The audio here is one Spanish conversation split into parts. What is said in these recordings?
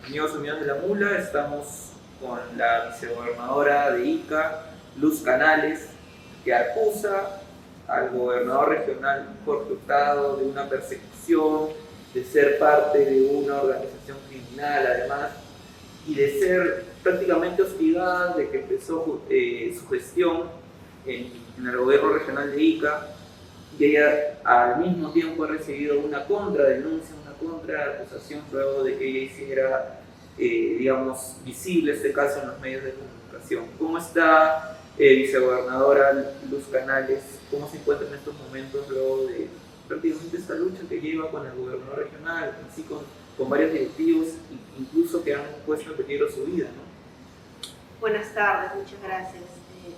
Amigos Unidos de la Mula, estamos con la vicegobernadora de Ica, Luz Canales, que acusa al gobernador regional Jorge Hurtado de una persecución, de ser parte de una organización criminal además, y de ser prácticamente hostigada desde que empezó su gestión en el gobierno regional de Ica, y ella al mismo tiempo ha recibido una contradenuncia, una contraacusación luego de que ella hiciera, digamos, visible este caso en los medios de comunicación. ¿Cómo está, vicegobernadora Luz Canales? ¿Cómo se encuentra en estos momentos luego de prácticamente esta lucha que lleva con el gobernador regional, así con varios directivos, incluso que han puesto en peligro su vida, ¿no? Buenas tardes, muchas gracias.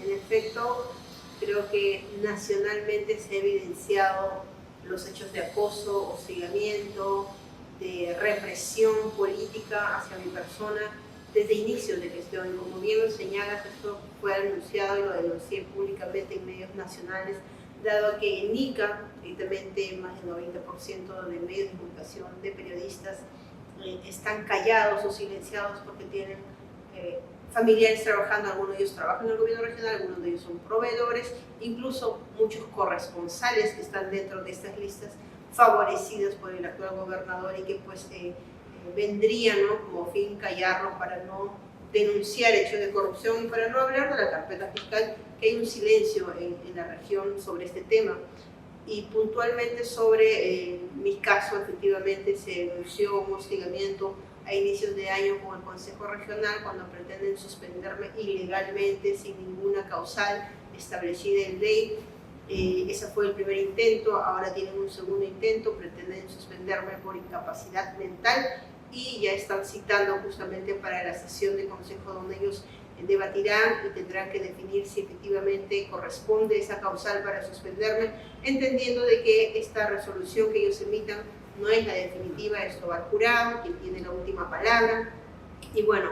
En efecto, creo que nacionalmente se ha evidenciado los hechos de acoso, hostigamiento, de represión política hacia mi persona desde inicios de gestión. Y como bien lo señalas, esto fue anunciado y lo denuncié públicamente en medios nacionales, dado que en Ica, directamente más del 90% de medios de comunicación, de periodistas, están callados o silenciados porque tienen familiares trabajando, algunos de ellos trabajan en el gobierno regional, algunos de ellos son proveedores, incluso muchos corresponsales que están dentro de estas listas favorecidos por el actual gobernador y que pues vendrían, ¿no?, como fin callarlo para no denunciar hechos de corrupción y para no hablar de la carpeta fiscal, que hay un silencio en la región sobre este tema. Y puntualmente sobre mi caso, efectivamente se denunció un hostigamiento a inicios de año con el Consejo Regional cuando pretenden suspenderme ilegalmente sin ninguna causal establecida en ley. Ese fue el primer intento, ahora tienen un segundo intento, pretenden suspenderme por incapacidad mental y ya están citando justamente para la sesión de consejo donde ellos debatirán y tendrán que definir si efectivamente corresponde esa causal para suspenderme, entendiendo de que esta resolución que ellos emitan no es la definitiva, esto va al jurado, quien tiene la última palabra. Y bueno,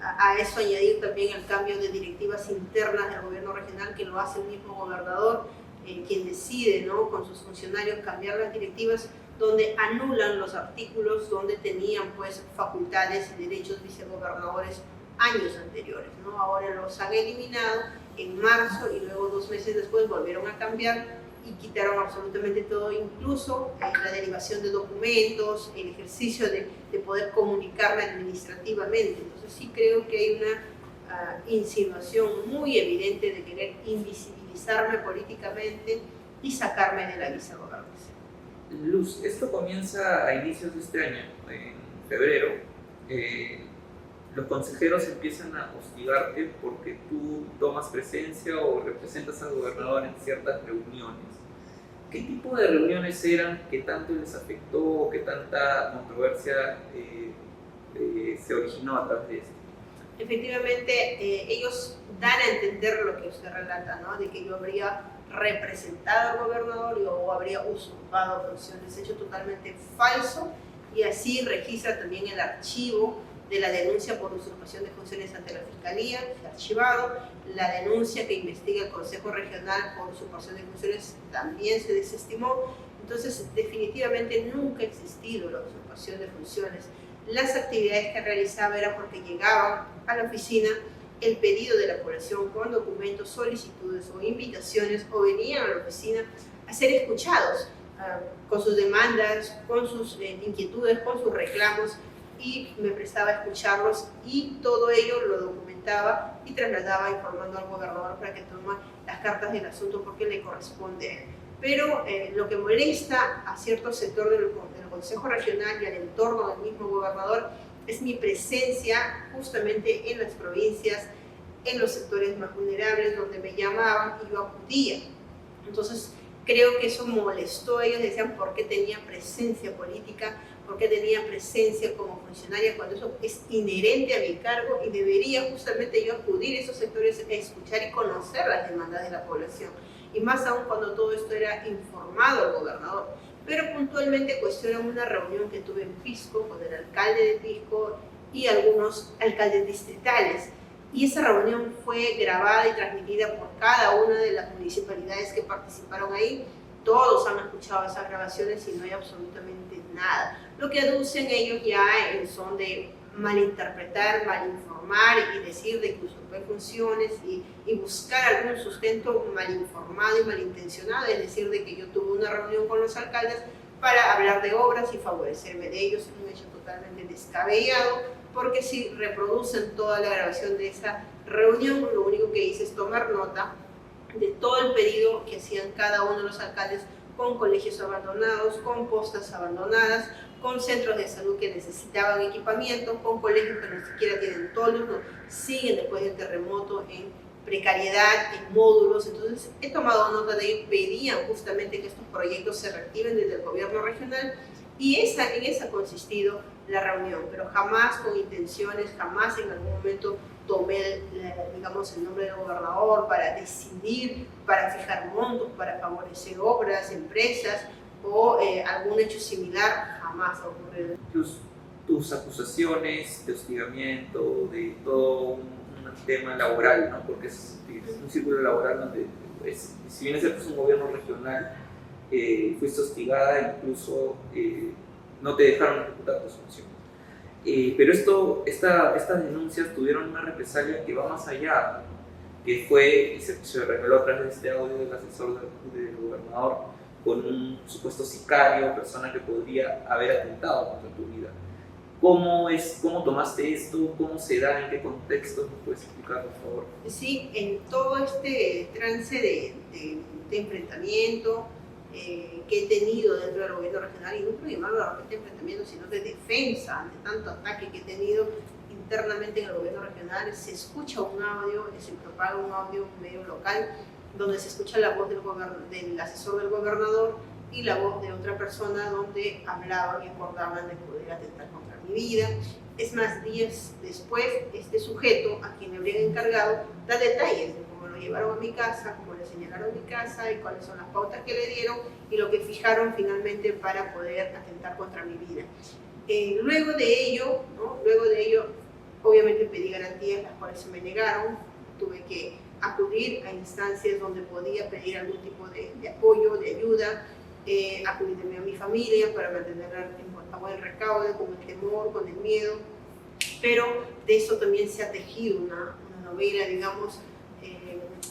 a eso añadir también el cambio de directivas internas del gobierno regional, que lo hace el mismo gobernador, quien decide, ¿no?, con sus funcionarios cambiar las directivas, donde anulan los artículos donde tenían pues facultades y derechos vicegobernadores años anteriores, ¿no? Ahora los han eliminado en marzo y luego 2 meses después volvieron a cambiar y quitaron absolutamente todo, incluso la derivación de documentos, el ejercicio de poder comunicarme administrativamente. Entonces sí creo que hay una insinuación muy evidente de querer invisibilizarme políticamente y sacarme de la vicegobernación. Luz, esto comienza a inicios de este año, en febrero. Los consejeros empiezan a hostigarte porque tú tomas presencia o representas al gobernador en ciertas reuniones. ¿Qué tipo de reuniones eran? ¿Qué tanto les afectó? ¿Qué tanta controversia se originó a través de esto? Efectivamente, ellos dan a entender lo que usted relata, ¿no?, de que yo habría representado al gobernador o habría usurpado funciones, hecho totalmente falso, y así registra también el archivo de la denuncia por usurpación de funciones ante la Fiscalía, se ha archivado, la denuncia que investiga el Consejo Regional por usurpación de funciones también se desestimó. Entonces definitivamente nunca ha existido la usurpación de funciones. Las actividades que realizaba era porque llegaban a la oficina el pedido de la población con documentos, solicitudes o invitaciones, o venían a la oficina a ser escuchados con sus demandas, con sus inquietudes, con sus reclamos, y me prestaba a escucharlos y todo ello lo documentaba y trasladaba informando al gobernador para que tome las cartas del asunto porque le corresponde a él. Pero lo que molesta a cierto sector del Consejo Regional y al entorno del mismo gobernador es mi presencia justamente en las provincias, en los sectores más vulnerables donde me llamaban y yo acudía. Entonces creo que eso molestó a ellos, decían por qué tenía presencia política, por qué tenía presencia como funcionaria, cuando eso es inherente a mi cargo y debería justamente yo acudir a esos sectores a escuchar y conocer las demandas de la población. Y más aún cuando todo esto era informado al gobernador. Pero puntualmente cuestionan una reunión que tuve en Pisco con el alcalde de Pisco y algunos alcaldes distritales. Y esa reunión fue grabada y transmitida por cada una de las municipalidades que participaron ahí. Todos han escuchado esas grabaciones y no hay absolutamente nada. Lo que aducen ellos ya son de malinterpretar, malinformar y decir de que usurpé funciones y buscar algún sustento malinformado y malintencionado, es decir, de que yo tuve una reunión con los alcaldes para hablar de obras y favorecerme de ellos, un hecho totalmente descabellado, porque si reproducen toda la grabación de esa reunión, lo único que hice es tomar nota de todo el pedido que hacían cada uno de los alcaldes con colegios abandonados, con postas abandonadas, con centros de salud que necesitaban equipamiento, con colegios que ni siquiera tienen toldos, no, siguen después del terremoto en precariedad, en módulos. Entonces he tomado nota de ello, pedían justamente que estos proyectos se reactiven desde el gobierno regional y en esa ha consistido la reunión, pero jamás con intenciones, jamás en algún momento tomé, digamos, el nombre del gobernador para decidir, para fijar montos, para favorecer obras, empresas o algún hecho similar, jamás ha ocurrido. Tus acusaciones de hostigamiento, de todo un tema laboral, ¿no? Porque es un círculo laboral donde, pues, si bien es cierto, es un gobierno regional, fuiste hostigada, incluso no te dejaron ejecutar tus funciones. Pero estas denuncias tuvieron una represalia que va más allá, que fue, y se reveló a través de este audio del asesor del gobernador, con un supuesto sicario, persona que podría haber atentado contra tu vida. ¿Cómo tomaste esto? ¿Cómo se da? ¿En qué contexto? ¿Me puedes explicar, por favor? Sí, en todo este trance de enfrentamiento que he tenido dentro del gobierno regional, y no puedo llamarlo realmente enfrentamiento, sino de defensa ante tanto ataque que he tenido internamente en el gobierno regional, se escucha un audio, se propaga un audio en un medio local, donde se escucha la voz del asesor del gobernador y la voz de otra persona donde hablaban y acordaban de poder atentar contra mi vida. Es más, días después, este sujeto a quien le habrían encargado da detalles de cómo lo llevaron a mi casa, cómo le señalaron mi casa y cuáles son las pautas que le dieron y lo que fijaron finalmente para poder atentar contra mi vida. Luego de ello, obviamente pedí garantías, las cuales se me negaron. Tuve que acudir a instancias donde podía pedir algún tipo de apoyo, de ayuda, acudir a mi familia para mantenerla a buen recaudo, con el temor, con el miedo, pero de eso también se ha tejido una novela, digamos,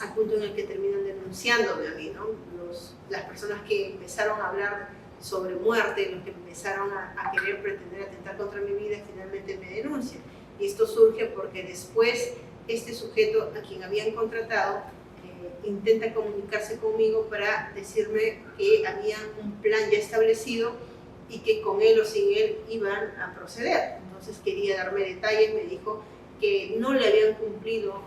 al punto en el que terminan denunciándome a mí, ¿no? Las personas que empezaron a hablar sobre muerte, los que empezaron a querer pretender atentar contra mi vida, finalmente me denuncian. Y esto surge porque después este sujeto a quien habían contratado intenta comunicarse conmigo para decirme que había un plan ya establecido y que con él o sin él iban a proceder. Entonces quería darme detalles, me dijo que no le habían cumplido,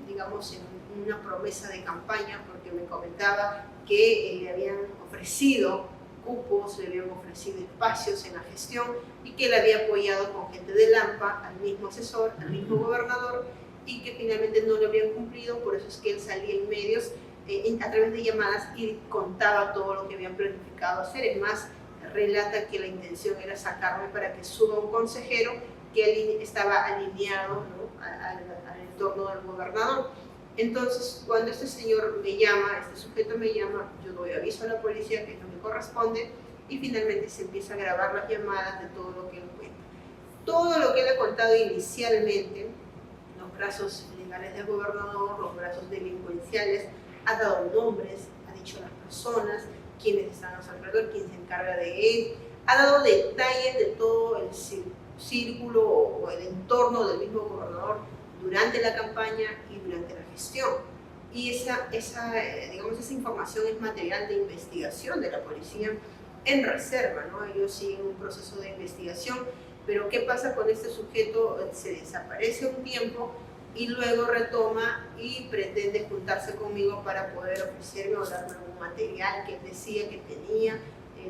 digamos, en una promesa de campaña, porque me comentaba que le habían ofrecido cupos, le habían ofrecido espacios en la gestión y que le había apoyado con gente de Lampa, al mismo asesor, al mismo gobernador, y que finalmente no lo habían cumplido. Por eso es que él salía en medios a través de llamadas y contaba todo lo que habían planificado hacer. Es más, relata que la intención era sacarme para que suba un consejero que estaba alineado, ¿no?, al entorno del gobernador. Entonces, cuando este señor me llama, este sujeto me llama, yo doy aviso a la policía, que es lo que corresponde, y finalmente se empieza a grabar las llamadas de todo lo que él cuenta. Todo lo que él ha contado inicialmente, los brazos legales del gobernador, los brazos delincuenciales, ha dado nombres, ha dicho las personas, quiénes están a su alrededor, quién se encarga de él, ha dado detalles de todo el círculo o el entorno del mismo gobernador durante la campaña y durante la gestión. Y esa información es material de investigación de la policía en reserva, ¿no? Ellos siguen un proceso de investigación, pero ¿qué pasa con este sujeto? Se desaparece un tiempo y luego retoma y pretende juntarse conmigo para poder ofrecerme o darme algún material que él decía que tenía,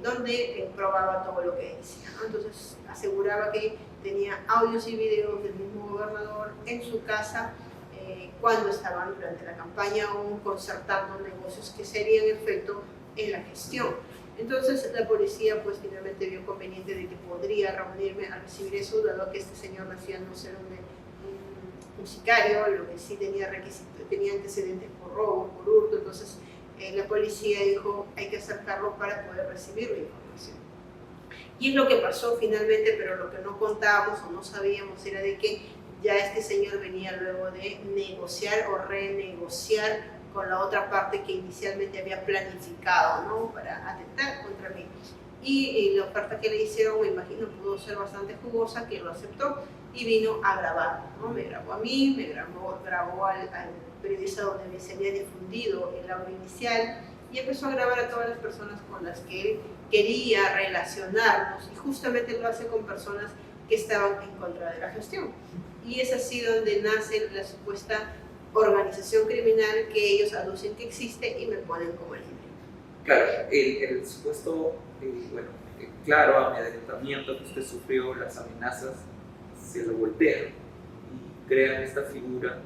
donde probaba todo lo que decía, ¿no? Entonces aseguraba que tenía audios y videos del mismo gobernador en su casa cuando estaban durante la campaña aún concertando negocios que serían efecto en la gestión. Entonces la policía pues finalmente vio conveniente de que podría reunirme a recibir eso, dado que este señor decía no ser un sicario, lo que sí tenía antecedentes por robo, por hurto. Entonces la policía dijo hay que acercarlo para poder recibir la información. Y es lo que pasó finalmente, pero lo que no contábamos o no sabíamos era de que ya este señor venía luego de negociar o renegociar con la otra parte que inicialmente había planificado, ¿no?, para atentar contra mí. Y la oferta que le hicieron, me imagino, pudo ser bastante jugosa, que lo aceptó y vino a grabar, ¿no? Me grabó a mí, grabó al periodista donde se había difundido el audio inicial y empezó a grabar a todas las personas con las que él quería relacionarnos, y justamente lo hace con personas que estaban en contra de la gestión. Y es así donde nace la supuesta organización criminal que ellos aducen que existe y me ponen como ejemplo. Claro, el supuesto, claro amedrentamiento que usted sufrió, las amenazas, se lo voltean y crean esta figura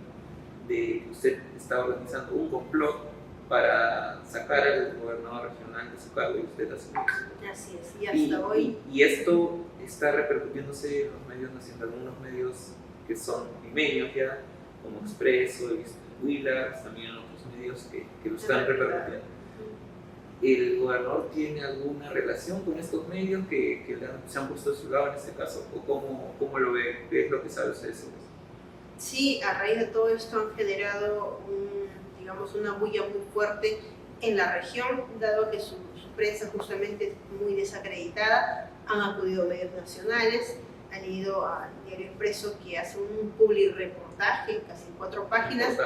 de que usted está organizando un complot para sacar al gobernador regional de su cargo y usted asumirse. Así es, y hasta hoy. Y esto está repercutiéndose en los medios nacionales, algunos medios que son limeños ya, como Expreso, he visto Willax, también otros medios que lo están repercutiendo. ¿El gobernador tiene alguna relación con estos medios que se han puesto a su lado en este caso? ¿O cómo lo ve? ¿Qué es lo que sabe usted sobre eso? Sí, a raíz de todo esto han generado una bulla muy fuerte en la región, dado que su prensa justamente es muy desacreditada. Han acudido medios nacionales, han ido al diario Expreso, que hace un publireportaje, casi 4 páginas,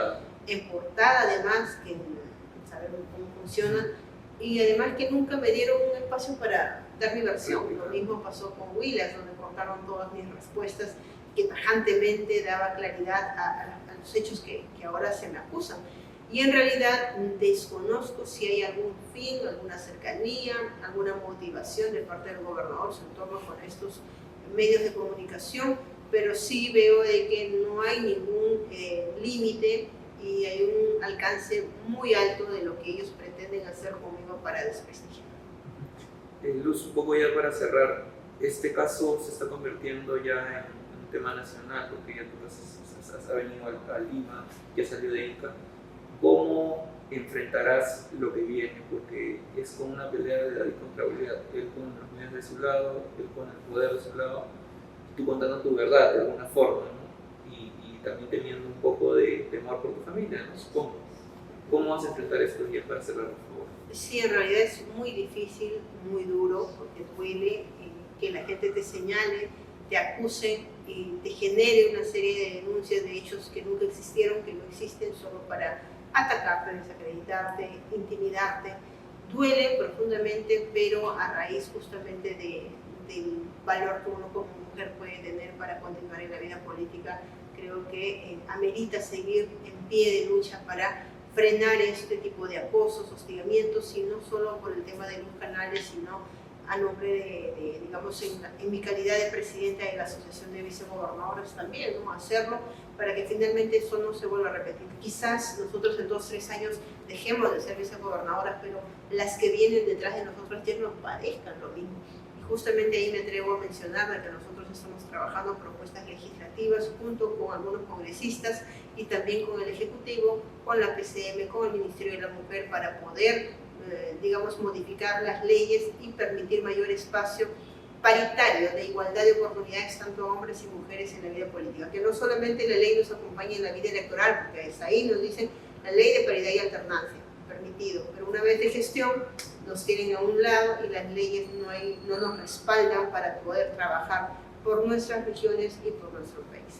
en portada además, que sabemos cómo funciona, y además que nunca me dieron un espacio para dar mi versión. Lo mismo pasó con Willax, donde cortaron todas mis respuestas, que tajantemente daba claridad a los hechos que ahora se me acusan. Y en realidad desconozco si hay algún fin, alguna cercanía, alguna motivación de parte del gobernador en torno con estos medios de comunicación, pero sí veo de que no hay ningún límite y hay un alcance muy alto de lo que ellos pretenden hacer conmigo para desprestigiar. Luz, un poco ya para cerrar, este caso se está convirtiendo ya en un tema nacional, porque ya tú has venido a Lima, ya salió de Ica. ¿Cómo enfrentarás lo que viene? Porque es como una pelea de David contra Goliat, él con los medios de su lado, él con el poder de su lado, tú contando tu verdad de alguna forma, ¿no? Y también teniendo un poco de temor por tu familia, ¿no? Supongo. ¿Cómo vas a enfrentar esto ya para cerrar, por favor? Sí, en realidad es muy difícil, muy duro, porque duele que la gente te señale, te acuse y te genere una serie de denuncias de hechos que nunca existieron, que no existen, solo para atacarte, desacreditarte, intimidarte. Duele profundamente, pero a raíz justamente del valor que uno como mujer puede tener para continuar en la vida política, creo que amerita seguir en pie de lucha para frenar este tipo de acosos, hostigamientos, y no solo por el tema de Luz Canales, sino a nombre en mi calidad de presidenta de la Asociación de Vicegobernadores también, ¿no? Hacerlo para que finalmente eso no se vuelva a repetir. Quizás nosotros en 2 o 3 años dejemos de ser vicegobernadoras, pero las que vienen detrás de nosotros ya nos padezcan lo mismo. Y justamente ahí me atrevo a mencionar que nosotros estamos trabajando en propuestas legislativas junto con algunos congresistas y también con el Ejecutivo, con la PCM, con el Ministerio de la Mujer, para poder modificar las leyes y permitir mayor espacio paritario de igualdad de oportunidades tanto hombres y mujeres en la vida política, que no solamente la ley nos acompañe en la vida electoral, porque es ahí nos dicen la ley de paridad y alternancia, permitido, pero una vez de gestión nos tienen a un lado y las leyes no nos respaldan para poder trabajar por nuestras regiones y por nuestro país.